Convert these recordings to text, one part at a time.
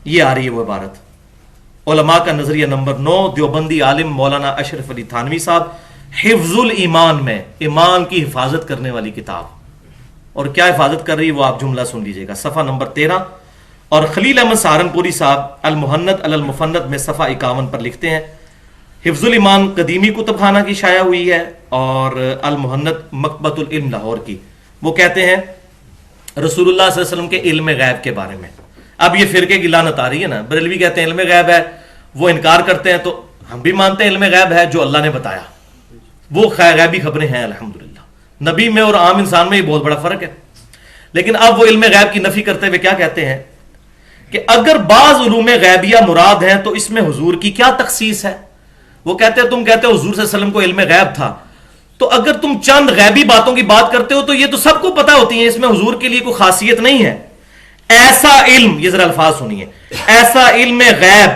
یہ آ رہی ہے وہ عبارت. علماء کا نظریہ نمبر 9 دیوبندی عالم مولانا اشرف علی تھانوی صاحب، حفظ الایمان میں ایمان کی حفاظت کرنے والی کتاب. اور کیا حفاظت کر رہی ہے وہ آپ جملہ سن لیجئے گا، صفحہ نمبر 13. اور خلیل احمد سہارنپوری صاحب المحند علی المفند میں صفحہ 51 پر لکھتے ہیں حفظ الایمان قدیمی کتب خانہ کی شائع ہوئی ہے اور المحند مکتبۃ العلم لاہور کی. وہ کہتے ہیں رسول اللہ صلی اللہ علیہ وسلم کے علم غیب کے بارے میں. اب یہ فرقے کی لعنت آ رہی ہے نا، بریلوی کہتے ہیں علم غیب ہے، وہ انکار کرتے ہیں، تو ہم بھی مانتے ہیں علم غیب ہے جو اللہ نے بتایا، وہ غیبی خبریں ہیں الحمدللہ. نبی میں اور عام انسان میں یہ بہت بڑا فرق ہے. لیکن اب وہ علم غیب کی نفی کرتے ہوئے کیا کہتے ہیں کہ اگر بعض علوم غیبیہ مراد ہیں تو اس میں حضور کی کیا تخصیص ہے. وہ کہتے ہیں تم کہتے ہو حضور صلی اللہ علیہ وسلم کو علم غیب تھا، تو اگر تم چند غیبی باتوں کی بات کرتے ہو تو یہ تو سب کو پتہ ہوتی ہیں، اس میں حضور کے لیے کوئی خاصیت نہیں ہے. ایسا علم، یہ ذرا الفاظ سنیے، ایسا علم غیب،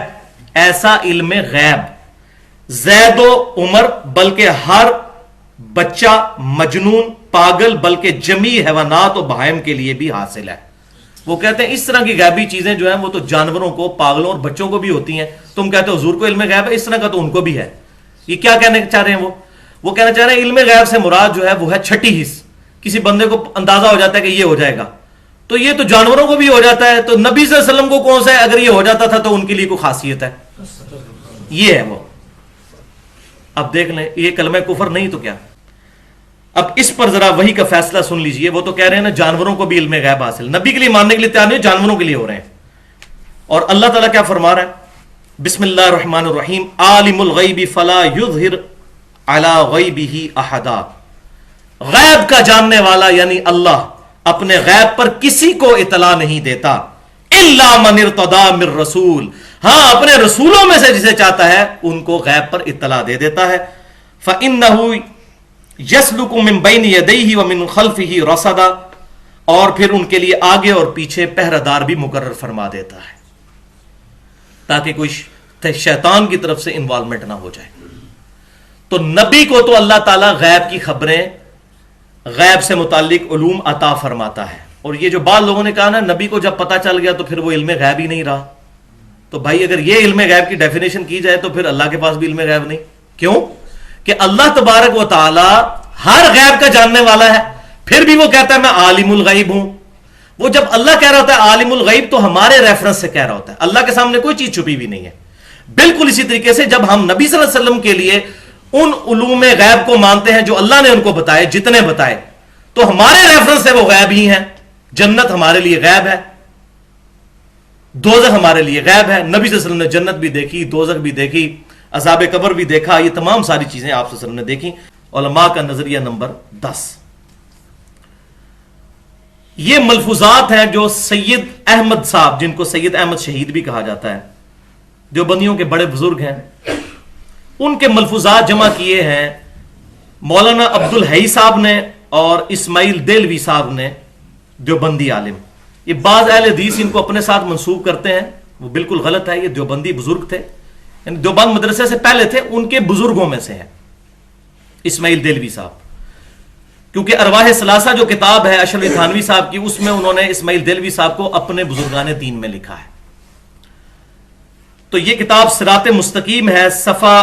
ایسا علم غیب زید و عمر بلکہ ہر بچہ، مجنون، پاگل بلکہ جمیع حیوانات و بہائم کے لیے بھی حاصل ہے. وہ کہتے ہیں اس طرح کی غیبی چیزیں جو ہیں وہ تو جانوروں کو، پاگلوں اور بچوں کو بھی ہوتی ہیں. تم کہتے ہو حضور کو علم غیب ہے، اس طرح کا تو ان کو بھی ہے. یہ کیا کہنے چاہ رہے ہیں وہ کہنا چاہ رہے ہیں علم غیب سے مراد جو ہے وہ ہے چھٹی حص. کسی بندے کو اندازہ ہو جاتا ہے کہ یہ ہو جائے گا، تو یہ تو جانوروں کو بھی ہو جاتا ہے، تو نبی صلی اللہ علیہ وسلم کو کون سا ہے؟ اگر یہ ہو جاتا تھا تو ان کے لیے کوئی خاصیت ہے؟ یہ ہے وہ. اب دیکھ لیں، یہ کلمہ کفر نہیں تو کیا. اب اس پر ذرا وحی کا فیصلہ سن لیجئے. وہ تو کہہ رہے ہیں نا جانوروں کو بھی علم غیب حاصل، نبی کے لیے ماننے کے لیے تیار نہیں، جانوروں کے لیے ہو رہے ہیں. اور اللہ تعالیٰ کیا فرما رہا ہے؟ بسم اللہ الرحمن الرحیم عالم الغیب فلا یظہر علی غیبہ احدا. غیب کا جاننے والا یعنی اللہ اپنے غیب پر کسی کو اطلاع نہیں دیتا، الا من ارتضی من رسول، ہاں اپنے رسولوں میں سے جسے چاہتا ہے ان کو غیب پر اطلاع دے دیتا ہے. فإنہ یسلک من بین یدیہ ومن خلفہ رصدا، اور پھر ان کے لیے آگے اور پیچھے پہرہ دار بھی مقرر فرما دیتا ہے تاکہ کوئی شیطان کی طرف سے انوالومنٹ نہ ہو جائے. تو نبی کو تو اللہ تعالیٰ غیب کی خبریں، غیب سے متعلق علوم عطا فرماتا ہے. اور یہ جو بعض لوگوں نے کہا نا نبی کو جب پتہ چل گیا تو پھر وہ علم غیب ہی نہیں رہا، تو بھائی اگر یہ علم غیب کی ڈیفینیشن کی جائے تو پھر اللہ کے پاس بھی علم غیب نہیں. کیوں کہ اللہ تبارک و تعالی ہر غیب کا جاننے والا ہے، پھر بھی وہ کہتا ہے میں عالم الغیب ہوں. وہ جب اللہ کہہ رہا ہوتا ہے عالم الغیب تو ہمارے ریفرنس سے کہہ رہا ہوتا ہے، اللہ کے سامنے کوئی چیز چھپی بھی نہیں ہے. بالکل اسی طریقے سے جب ہم نبی صلی اللہ علیہ وسلم کے لیے ان علوم غیب کو مانتے ہیں جو اللہ نے ان کو بتائے، جتنے بتائے، تو ہمارے ریفرنس سے وہ غیب ہی ہیں. جنت ہمارے لیے غیب ہے، دوزخ ہمارے لیے غیب ہے. نبی صلی اللہ علیہ وسلم نے جنت بھی دیکھی، دوزخ بھی دیکھی، عذاب قبر بھی دیکھا، یہ تمام ساری چیزیں آپ صلی اللہ علیہ وسلم نے دیکھی. علماء کا نظریہ نمبر 10. یہ ملفوظات ہیں جو سید احمد صاحب، جن کو سید احمد شہید بھی کہا جاتا ہے، دیوبندیوں کے بڑے بزرگ ہیں، ان کے ملفوظات جمع کیے ہیں مولانا عبدالحی صاحب نے اور اسماعیل دہلوی صاحب نے، دیوبندی عالم. یہ بعض اہل حدیث ان کو اپنے ساتھ منسوب کرتے ہیں، وہ بالکل غلط ہے. یہ دیوبندی بزرگ تھے، یعنی دیوبند مدرسے سے پہلے تھے، ان کے بزرگوں میں سے ہیں اسماعیل دہلوی صاحب. کیونکہ ارواح ثلاثہ جو کتاب ہے اشرف علی تھانوی صاحب کی، اس میں انہوں نے اسماعیل دہلوی صاحب کو اپنے بزرگان دین میں لکھا ہے. تو یہ کتاب صراط مستقیم ہے، صفحہ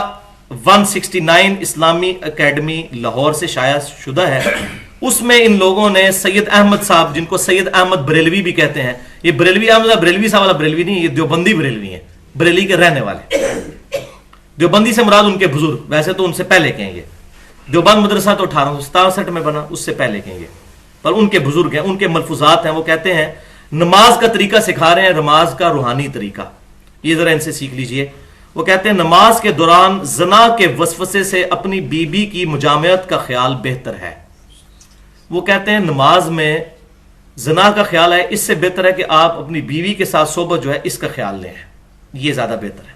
169 اسلامی اکیڈمی لاہور سے شائع شدہ ہے. اس میں ان لوگوں نے سید احمد صاحب، جن کو سید احمد بریلوی بھی کہتے ہیں، یہ بریلوی احمد بریلوی صاحب والا بریلوی نہیں، یہ دیوبندی بریلوی ہیں، بریلی کے رہنے والے. دیوبندی سے مراد ان کے بزرگ، ویسے تو ان سے پہلے کہیں گے. دیوبند مدرسہ تو 1867 میں بنا، اس سے پہلے کہیں گے، پر ان کے بزرگ ہیں. ان کے ملفوظات ہیں. وہ کہتے ہیں نماز کا طریقہ سکھا رہے ہیں، نماز کا روحانی طریقہ، یہ ذرا ان سے سیکھ لیجئے. وہ کہتے ہیں نماز کے دوران زنا کے وسوسے سے اپنی بیوی کی مجامعت کا خیال بہتر ہے. وہ کہتے ہیں نماز میں زنا کا خیال ہے، اس سے بہتر ہے کہ آپ اپنی بیوی کے ساتھ صحبت جو ہے اس کا خیال لیں، یہ زیادہ بہتر ہے.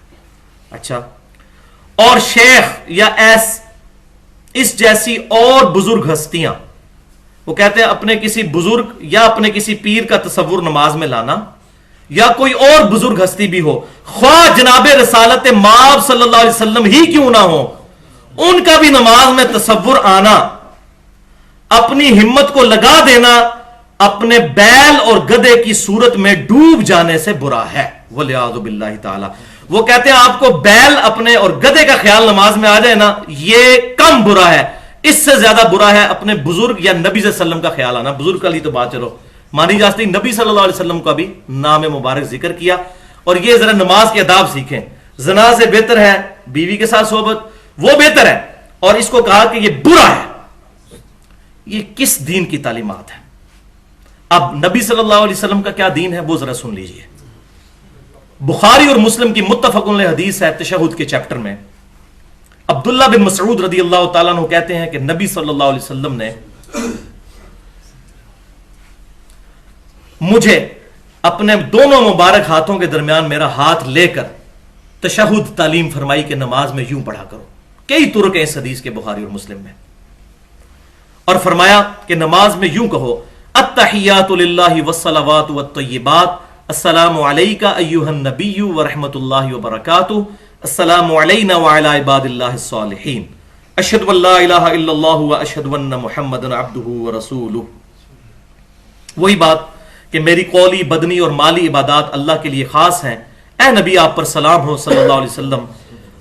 اچھا، اور شیخ یا اس جیسی اور بزرگ ہستیاں، وہ کہتے ہیں اپنے کسی بزرگ یا اپنے کسی پیر کا تصور نماز میں لانا، یا کوئی اور بزرگ ہستی بھی ہو، خواہ جناب رسالت مآب صلی اللہ علیہ وسلم ہی کیوں نہ ہو، ان کا بھی نماز میں تصور آنا، اپنی ہمت کو لگا دینا اپنے بیل اور گدھے کی صورت میں ڈوب جانے سے برا ہے، وَلِعَاذُ بِاللَّهِ تعالی۔ وہ کہتے ہیں آپ کو بیل اپنے اور گدھے کا خیال نماز میں آ جائے نا، یہ کم برا ہے، اس سے زیادہ برا ہے اپنے بزرگ یا نبی صلی اللہ علیہ وسلم کا خیال آنا۔ بزرگ کا لی تو بات چلو مانی جاتی، نبی صلی اللہ علیہ وسلم کا بھی نام مبارک ذکر کیا۔ اور یہ ذرا نماز کے آداب سیکھیں، زنا سے بہتر ہے بیوی کے ساتھ صحبت، وہ بہتر ہے، اور اس کو کہا کہ یہ برا ہے۔ یہ کس دین کی تعلیمات ہے؟ اب نبی صلی اللہ علیہ وسلم کا کیا دین ہے وہ ذرا سن لیجئے۔ بخاری اور مسلم کی متفق علیہ حدیث ہے تشہد کے چیپٹر میں، عبداللہ بن مسعود رضی اللہ تعالیٰ عنہ کہتے ہیں کہ نبی صلی اللہ علیہ وسلم نے مجھے اپنے دونوں مبارک ہاتھوں کے درمیان میرا ہاتھ لے کر تشہد تعلیم فرمائی کہ نماز میں یوں پڑھا کرو۔ کئی طرق ہیں اس حدیث کے بخاری اور مسلم میں، اور فرمایا کہ نماز میں یوں کہو التحیات للہ والصلوات والطیبات، السلام علیکہ ایہا النبی ورحمۃ اللہ وبرکاتہ، السلام علینا وعلی عباد اللہ الصالحین، اشہد ان لا الہ الا اللہ واشہد ان محمدا عبدہ ورسولہ۔ وہی بات کہ میری قولی، بدنی اور مالی عبادات اللہ کے لیے خاص ہیں، اے نبی آپ پر سلام ہو صلی اللہ علیہ وسلم،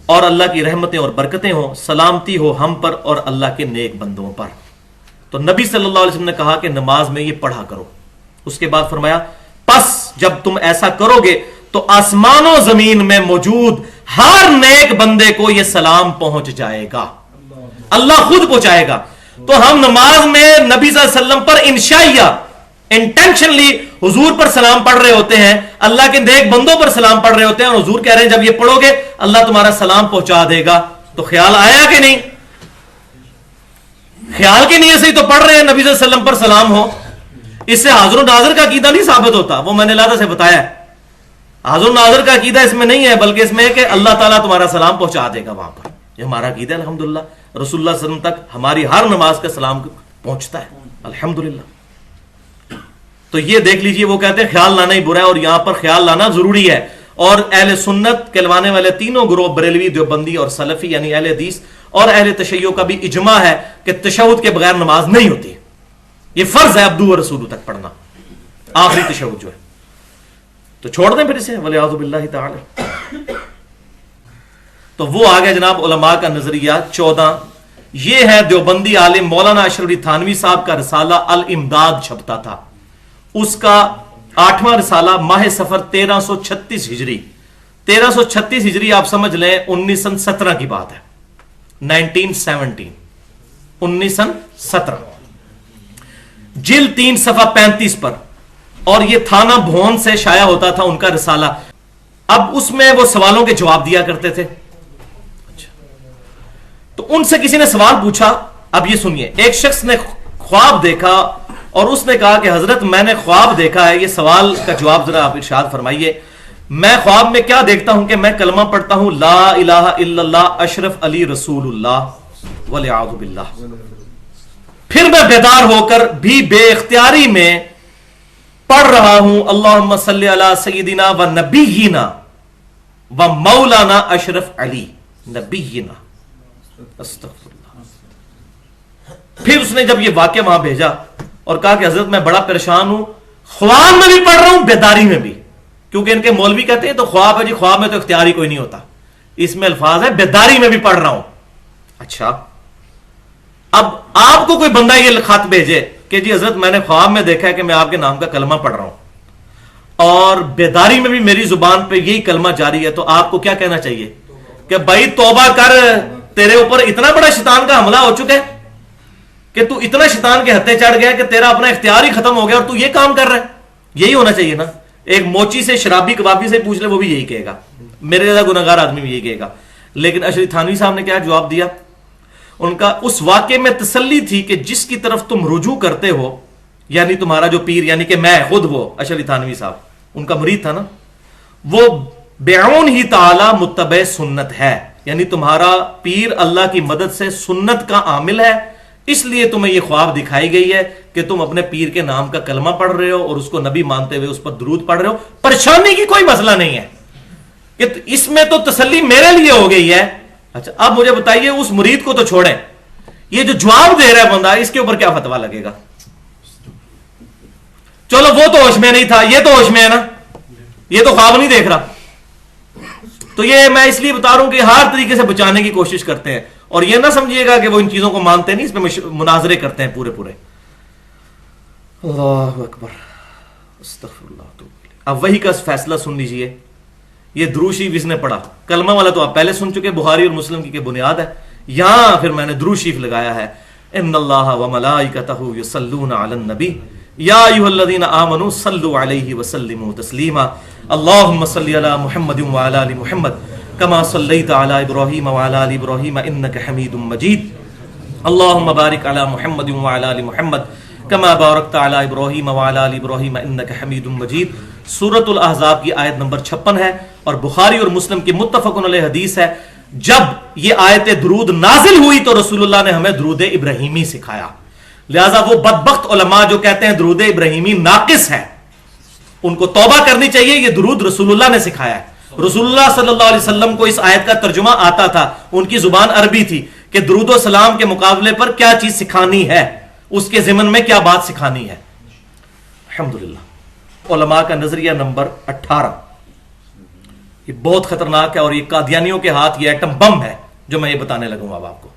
اور اللہ کی رحمتیں اور برکتیں ہوں، سلامتی ہو ہم پر اور اللہ کے نیک بندوں پر۔ تو نبی صلی اللہ علیہ وسلم نے کہا کہ نماز میں یہ پڑھا کرو۔ اس کے بعد فرمایا پس جب تم ایسا کرو گے تو آسمان و زمین میں موجود ہر نیک بندے کو یہ سلام پہنچ جائے گا، اللہ خود پہنچائے گا۔ تو ہم نماز میں نبی صلی اللہ علیہ وسلم پر انشائیہ انٹینشنلی حضور پر سلام پڑھ رہے ہوتے ہیں، اللہ کے نیک بندوں پر سلام پڑھ رہے ہوتے ہیں، اور حضور کہہ رہے ہیں جب یہ پڑھو گے اللہ تمہارا سلام پہنچا دے گا۔ تو خیال آیا کہ نہیں؟ خیال کی نیت سے ہی تو پڑھ رہے ہیں نبی صلی اللہ علیہ وسلم پر سلام ہو۔ اس سے حاضر و ناظر کا عقیدہ نہیں ثابت ہوتا، وہ میں نے لادہ سے بتایا ہے۔ حاضر و ناظر کا عقیدہ اس میں نہیں ہے، بلکہ اس میں ہے کہ اللہ تعالیٰ تمہارا سلام پہنچا دے گا وہاں پر۔ یہ ہمارا عقیدہ ہے الحمدللہ، رسول اللہ صلی اللہ علیہ وسلم تک ہماری ہر نماز کا سلام پہنچتا ہے الحمدللہ۔ تو یہ دیکھ لیجئے، وہ کہتے ہیں خیال لانا ہی برا ہے، اور یہاں پر خیال لانا ضروری ہے۔ اور اہل سنت کہلوانے والے تینوں گروہ، بریلوی، دیوبندی اور سلفی یعنی اہل حدیث اور اہل تشیع کا بھی اجماع ہے کہ تشہد کے بغیر نماز نہیں ہوتی، یہ فرض ہے عبدو و رسولو تک پڑھنا، آخری تشہد جو ہے۔ تو چھوڑ دیں پھر اسے، ولیعوذ باللہ تعالی۔ تو وہ آگے جناب علماء کا نظریہ 14، یہ ہے دیوبندی عالم مولانا اشرف علی تھانوی صاحب کا رسالہ الامداد چھپتا تھا، اس کا 8واں رسالہ ماہ سفر 1336 ہجری، 1336 ہجری آپ سمجھ لیں 1917 کی بات ہے، 1917 1917، جلد 3 صفحہ 35 پر، اور یہ تھانہ بھون سے شائع ہوتا تھا ان کا رسالہ۔ اب اس میں وہ سوالوں کے جواب دیا کرتے تھے۔ تو ان سے کسی نے سوال پوچھا، اب یہ سنیے، ایک شخص نے خواب دیکھا اور اس نے کہا کہ حضرت میں نے خواب دیکھا ہے، یہ سوال کا جواب ذرا آپ ارشاد فرمائیے۔ میں خواب میں کیا دیکھتا ہوں کہ میں کلمہ پڑھتا ہوں لا الہ الا اللہ اشرف علی رسول اللہ ولیعوذ باللہ، پھر میں بیدار ہو کر بھی بے اختیاری میں پڑھ رہا ہوں اللہم صلی علی سیدنا و نبینا و مولانا اشرف علی نبینا، استغفر اللہ۔ پھر اس نے جب یہ واقعہ وہاں بھیجا اور کہا کہ حضرت میں بڑا پریشان ہوں، خواب میں بھی پڑھ رہا ہوں بیداری میں بھی، کیونکہ ان کے مولوی کہتے ہیں تو خواب ہے جی، خواب میں تو اختیاری کوئی نہیں ہوتا، اس میں الفاظ ہے بیداری میں بھی پڑھ رہا ہوں۔ اچھا، اب آپ کو کوئی بندہ یہ خط بھیجے کہ جی حضرت میں نے خواب میں دیکھا ہے کہ میں آپ کے نام کا کلمہ پڑھ رہا ہوں اور بیداری میں بھی میری زبان پہ یہی کلمہ جاری ہے، تو آپ کو کیا کہنا چاہیے کہ بھائی توبہ کر، تیرے اوپر اتنا بڑا شیطان کا حملہ ہو چکا ہے کہ تو اتنا شیطان کے ہتھے چڑھ گیا کہ تیرا اپنا اختیار ہی ختم ہو گیا اور تو یہ کام کر رہا ہے۔ یہی ہونا چاہیے نا، ایک موچی سے شرابی کبابی سے پوچھ لے وہ بھی یہی کہے گا، میرے زیادہ گناہگار آدمی بھی یہی کہے گا۔ لیکن اشرف تھانوی صاحب نے کیا جواب دیا؟ ان کا اس واقعے میں تسلی تھی کہ جس کی طرف تم رجوع کرتے ہو، یعنی تمہارا جو پیر، یعنی کہ میں خود، وہ اشرف تھانوی صاحب ان کا مرید تھا نا، وہ بعون ہی تعالی متبع سنت ہے، یعنی تمہارا پیر اللہ کی مدد سے سنت کا عامل ہے، اس لیے تمہیں یہ خواب دکھائی گئی ہے کہ تم اپنے پیر کے نام کا کلمہ پڑھ رہے ہو اور اس کو نبی مانتے ہوئے اس پر درود پڑھ رہے ہو، پریشانی کی کوئی مسئلہ نہیں ہے، کہ اس میں تو تسلی میرے لیے ہو گئی ہے۔ اچھا، اب مجھے بتائیے اس مرید کو تو چھوڑیں، یہ جو جواب دے رہا ہے بندہ، اس کے اوپر کیا فتویٰ لگے گا؟ چلو وہ تو ہوش میں نہیں تھا، یہ تو ہوش میں ہے نا، یہ تو خواب نہیں دیکھ رہا. تو یہ میں اس لیے بتا رہا ہوں کہ ہر طریقے سے بچانے کی کوشش کرتے ہیں، اور یہ نہ سمجھیے گا کہ وہ ان چیزوں کو مانتے نہیں، اس پہ مناظرے کرتے ہیں پورے پورے. اللہ اکبر، استغفر اللہ. اب وہی کا فیصلہ سن لیجئے. یہ درود شریف اس نے پڑھا، کلمہ والا تو آپ پہلے سن چکے، بخاری اور مسلم کی بنیاد ہے. یہاں پھر میں نے درود شریف لگایا ہے، ان اللہ وملائکتہ یصلون علی النبی یا ایھا الذین آمنوا صلوا علیہ وسلموا تسلیما اللہم صل علی محمد وعلی آل محمد کما صلیت علی ابراہیم وعلی آل ابراہیم انک حمید مجید اللہم بارک علی محمد وعلی آل محمد کما بارکت علی ابراہیم وعلی آل ابراہیم انک حمید مجید. سورۃ الاحزاب کی آیت نمبر 56 ہے، اور بخاری اور مسلم کی متفق علیہ حدیث ہے. جب یہ آیت درود نازل ہوئی تو رسول اللہ نے ہمیں درود ابراہیمی سکھایا. لہذا وہ بدبخت علماء جو کہتے ہیں درود ابراہیمی ناقص ہے، ان کو توبہ کرنی چاہیے. یہ درود رسول اللہ نے سکھایا ہے. رسول اللہ صلی اللہ علیہ وسلم کو اس آیت کا ترجمہ آتا تھا، ان کی زبان عربی تھی کہ درود و سلام کے مقابلے پر کیا چیز سکھانی ہے، اس کے ضمن میں کیا بات سکھانی ہے. الحمدللہ. علماء کا نظریہ نمبر 18، یہ بہت خطرناک ہے، اور یہ قادیانیوں کے ہاتھ یہ ایٹم بم ہے جو میں یہ بتانے لگوں اب آپ کو.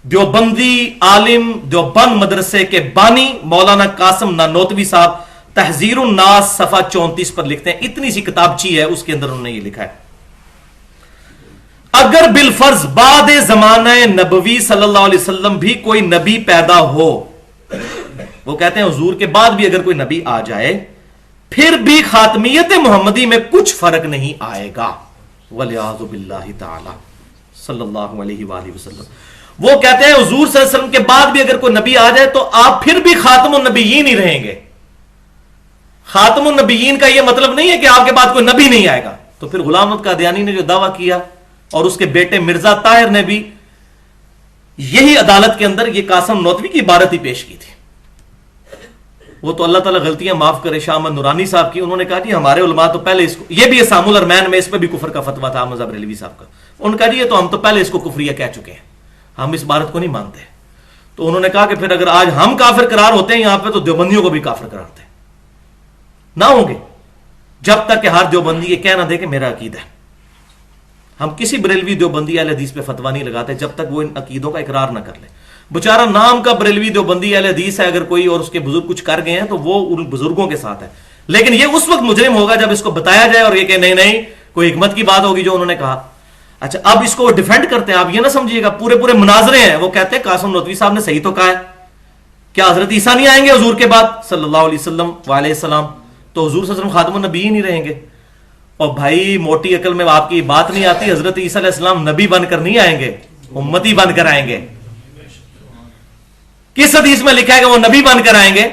دیوبندی عالم دیوبند مدرسے کے بانی مولانا قاسم نانوتوی صاحب تحذیر الناس صفحہ 34 پر لکھتے ہیں، اتنی سی کتابچی ہے، اس کے اندر انہوں نے یہ لکھا ہے: اگر بالفرض بعد زمانہ نبوی صلی اللہ علیہ وسلم بھی کوئی نبی پیدا ہو، وہ کہتے ہیں حضور کے بعد بھی اگر کوئی نبی آ جائے، پھر بھی خاتمیت محمدی میں کچھ فرق نہیں آئے گا. وَلِعَاذُ بِاللَّهِ تعالی صلی اللہ علیہ وآلہ وسلم. وہ کہتے ہیں حضور صلی اللہ علیہ وسلم کے بعد بھی اگر کوئی نبی آ جائے تو آپ پھر بھی خاتم النبیین ہی رہیں گے. خاتم النبیین کا یہ مطلب نہیں ہے کہ آپ کے بعد کوئی نبی نہیں آئے گا. تو پھر غلام احمد قادیانی نے جو دعویٰ کیا، اور اس کے بیٹے مرزا طاہر نے بھی یہی عدالت کے اندر یہ قاسم نانوتوی کی عبارت ہی پیش کی تھی. وہ تو اللہ تعالیٰ غلطیاں معاف کرے شاہ احمد نورانی صاحب کی، انہوں نے کہا جی ہمارے علماء تو پہلے اس کو، یہ بھی اسام الارمین میں اس پہ بھی کفر کا فتویٰ تھا مذہب بریلوی صاحب کا، انہوں نے کہا جی یہ تو ہم تو پہلے اس کو کفریہ کہہ چکے ہیں، ہم اس عبارت کو نہیں مانتے. تو انہوں نے کہا کہ پھر اگر آج ہم کافر قرار ہوتے ہیں یہاں پہ، تو دیوبندیوں کو بھی کافر قرار ہوتے نہ ہوں گے، جب تک کہ ہر دیوبندی یہ کہہ نہ دے کہ میرا عقیدہ ہے. ہم کسی بریلوی دیوبندی اہل حدیث پہ فتویٰ نہیں لگاتے جب تک وہ ان عقیدوں کا اقرار نہ کر لے. بچارہ نام کا بریلوی دیوبندی اہل حدیث ہے، اگر کوئی اور اس کے بزرگ کچھ کر گئے ہیں تو وہ ان بزرگوں کے ساتھ ہے، لیکن یہ اس وقت مجرم ہوگا جب اس کو بتایا جائے اور یہ کہ نہیں نہیں کوئی حکمت کی بات ہوگی جو انہوں نے کہا. اچھا اب اس کو ڈیفینڈ کرتے ہیں، آپ یہ نہ سمجھیے گا پورے پورے مناظرے ہیں. وہ کہتے ہیں قاسم نانوتوی صاحب نے صحیح تو کہا ہے، کیا حضرت عیسیٰ نہیں آئیں گے حضور کے بعد صلی اللہ علیہ وسلم وعلیہ السلام، تو حضور صلی اللہ علیہ وسلم خاتم النبی ہی نہیں رہیں گے. اور بھائی موٹی عقل میں آپ کی بات نہیں آتی، حضرت عیسیٰ علیہ السلام نبی بن کر نہیں آئیں گے، امتی بن کر آئیں گے. کس حدیث میں لکھا ہے کہ وہ نبی بن کر آئیں گے؟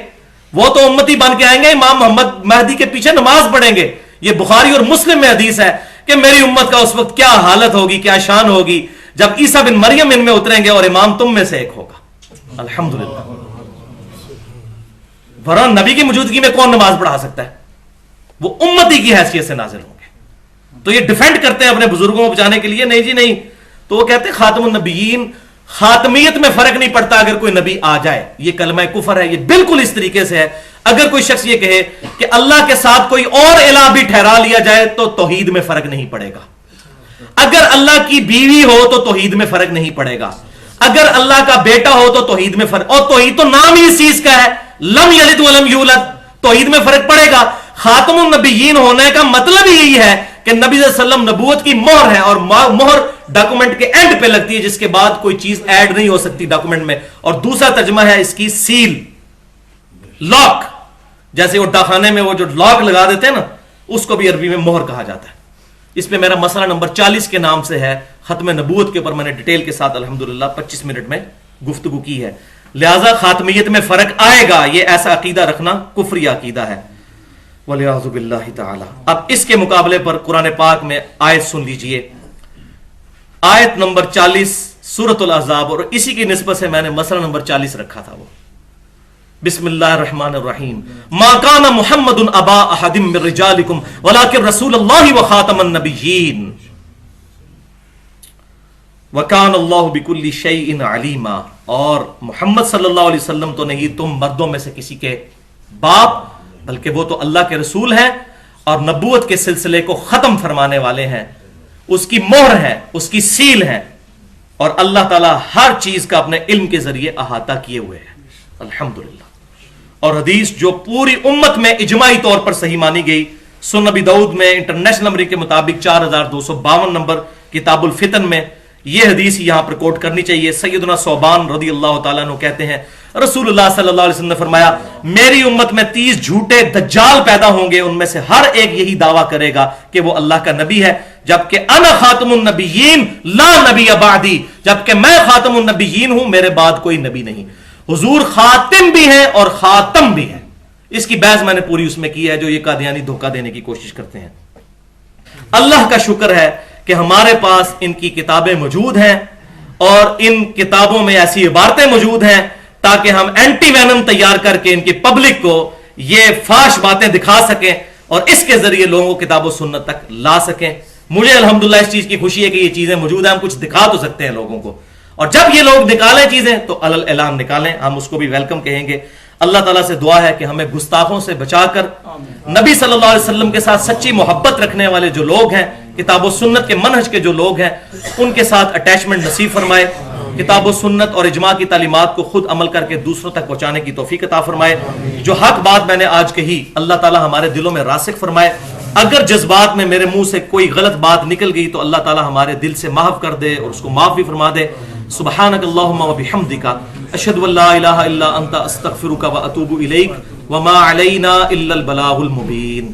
وہ تو امتی بن کے آئیں گے، امام محمد مہدی کے پیچھے نماز پڑھیں گے. یہ بخاری اور مسلم میں حدیث ہے کہ میری امت کا اس وقت کیا حالت ہوگی، کیا شان ہوگی جب عیسیٰ بن مریم ان میں اتریں گے اور امام تم میں سے ایک ہوگا. الحمدللہ. ورنہ نبی کی موجودگی میں کون نماز پڑھا سکتا ہے؟ وہ امتی کی حیثیت سے نازل ہوں گے. تو یہ ڈیفینڈ کرتے ہیں اپنے بزرگوں کو بچانے کے لیے، نہیں جی نہیں. تو وہ کہتے ہیں خاتم النبیین، خاتمیت میں فرق نہیں پڑتا اگر کوئی نبی آ جائے. یہ کلمہ کفر ہے. یہ بالکل اس طریقے سے ہے، اگر کوئی شخص یہ کہے کہ اللہ کے ساتھ کوئی اور الہ بھی ٹھہرا لیا جائے تو توحید میں فرق نہیں پڑے گا. اگر اللہ کی بیوی ہو تو توحید میں فرق نہیں پڑے گا. اگر اللہ کا بیٹا ہو تو توحید میں فرق، اور توحید تو نام ہی اس چیز کا ہے، لم یلد ولم یولد، توحید میں فرق پڑے گا. خاتم النبیین ہونے کا مطلب ہی یہی ہے کہ نبی صلی اللہ علیہ وسلم نبوت کی مہر ہے، اور مہر ڈاکومنٹ کے اینڈ پہ لگتی ہے جس کے بعد کوئی چیز ایڈ نہیں ہو سکتی ڈاکومنٹ میں. اور دوسرا ترجمہ ہے اس کی سیل، لاک، جیسے وہ ڈاکخانے میں وہ جو لاک لگا دیتے ہیں نا، اس کو بھی عربی میں مہر کہا جاتا ہے. اس پہ میرا مسئلہ نمبر 40 کے نام سے ہے، ختم نبوت کے اوپر میں نے ڈیٹیل کے ساتھ الحمدللہ 25 منٹ میں گفتگو کی ہے. لہذا خاتمیت میں فرق آئے گا، یہ ایسا عقیدہ رکھنا کفری عقیدہ ہے. وَلِعَاذُ بِاللَّهِ تعالی. اب اس کے مقابلے پر قرآن پاک میں آیت سن لیجئے، آیت نمبر 40 سورۃ الاحزاب، اور اسی کی نسبت سے میں نے مسئلہ نمبر 40 رکھا تھا. وہ بسم اللہ الرحمن الرحیم. ما کان محمد ابا احد من رجالکم ولکن رسول اللہ وخاتم النبیین وکان اللہ بکل شیء علیما. اور محمد صلی اللہ علیہ وسلم تو نہیں، تم مردوں میں سے کسی کے باپ بلکہ وہ تو اللہ کے رسول ہیں اور نبوت کے سلسلے کو ختم فرمانے والے ہیں، اس کی مہر ہے، اس کی سیل ہے، اور اللہ تعالیٰ ہر چیز کا اپنے علم کے ذریعے احاطہ کیے ہوئے ہیں الحمدللہ۔ اور حدیث جو پوری امت میں اجماعی طور پر صحیح مانی گئی، سنن ابی داؤد میں انٹرنیشنل نمبر کے مطابق 4252 نمبر کتاب الفتن میں یہ حدیث یہاں پر کوٹ کرنی چاہیے۔ سیدنا ثوبان رضی اللہ تعالیٰ عنہ کہتے ہیں رسول اللہ صلی اللہ علیہ وسلم نے فرمایا میری امت میں 30 جھوٹے دجال پیدا ہوں گے، ان میں سے ہر ایک یہی دعویٰ کرے گا کہ وہ اللہ کا نبی ہے، جبکہ انا خاتم النبیین لا نبی بعدی، جبکہ میں خاتم النبیین ہوں، میرے بعد کوئی نبی نہیں۔ حضور خاتم بھی ہیں اور خاتم بھی ہیں۔ اس کی بحث میں نے پوری اس میں کی ہے جو یہ قادیانی دھوکہ دینے کی کوشش کرتے ہیں۔ اللہ کا شکر ہے کہ ہمارے پاس ان کی کتابیں موجود ہیں اور ان کتابوں میں ایسی عبارتیں موجود ہیں تاکہ ہم اینٹی وینم تیار کر کے ان کی پبلک کو یہ فاش باتیں دکھا سکیں اور اس کے ذریعے لوگوں کو کتاب و سنت تک لا سکیں۔ مجھے الحمدللہ اس چیز کی خوشی ہے کہ یہ چیزیں موجود ہیں، ہم کچھ دکھا تو سکتے ہیں لوگوں کو، اور جب یہ لوگ نکالیں چیزیں تو علل اعلان نکالیں، ہم اس کو بھی ویلکم کہیں گے۔ اللہ تعالیٰ سے دعا ہے کہ ہمیں گستاخوں سے بچا کر نبی صلی اللہ علیہ وسلم کے ساتھ سچی محبت رکھنے والے جو لوگ ہیں، کتاب و سنت کے منہج کے جو لوگ ہیں، ان کے ساتھ اٹیچمنٹ نصیب فرمائے، کتاب و سنت اور اجماع کی تعلیمات کو خود عمل کر کے دوسروں تک پہنچانے کی توفیق عطا فرمائے۔ جو حق بات میں نے آج کہی اللہ تعالیٰ ہمارے دلوں میں راسخ فرمائے، اگر جذبات میں میرے منہ سے کوئی غلط بات نکل گئی تو اللہ تعالیٰ ہمارے دل سے محو کر دے اور اس کو معاف بھی فرما دے۔ سبحانک اللہم و بحمدک اشہد ان لا الہ الا انت استغفرک و اتوب الیک وما علینا الا البلاغ المبین۔